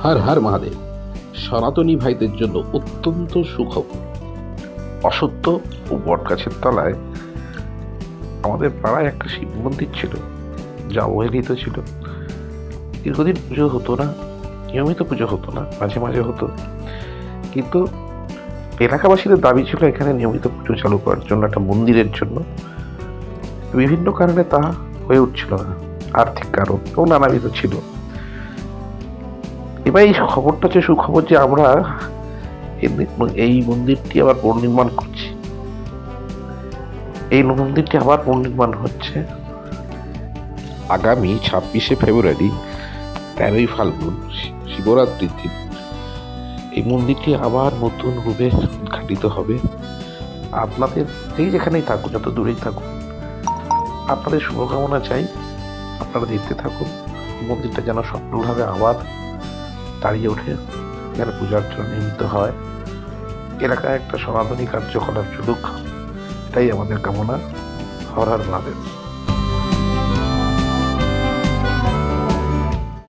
হর হর মহাদেব। সনাতনী ভাইদের জন্য অত্যন্ত সুখবর। অসত্য ও বটগাছের তলায় আমাদের পাড়ায় একটা শিব মন্দির ছিল, যা অবহেলিত ছিল। দীর্ঘদিন পুজো হতো না, নিয়মিত পুজো হতো না, মাঝে মাঝে হতো, কিন্তু এলাকাবাসীদের দাবি ছিল এখানে নিয়মিত পুজো চালু করার জন্য, একটা মন্দিরের জন্য। বিভিন্ন কারণে তা হয়ে উঠছিল না, আর্থিক কারণ এবং নানাবিধ ছিল। এবার এই খবরটা হচ্ছে সুখবর যে আমরা এই মন্দিরটি আবার পুনর্নির্মাণ করছি। এই মন্দিরটি আবার পুনর্নির্মাণ হচ্ছে আগামী 26শে ফেব্রুয়ারি 13ই ফাল্গুন শিবরাত্রির দিন এই মন্দিরটি আবার নতুন রূপে উদ্ঘাটিত হবে। আপনাদের যেখানেই থাকুন, যত দূরেই থাকুন, আপনাদের শুভকামনা চাই। আপনারা দেখতে থাকুন, এই মন্দিরটা যেন সফলভাবে আবার দাঁড়িয়ে ওঠে, যেন পূজা অর্চনা নিয়মিত হয়, এলাকায় একটা সনাতনী কার্যকলাপ চলুক, এটাই আমাদের কামনা। হর হর মহাদেব।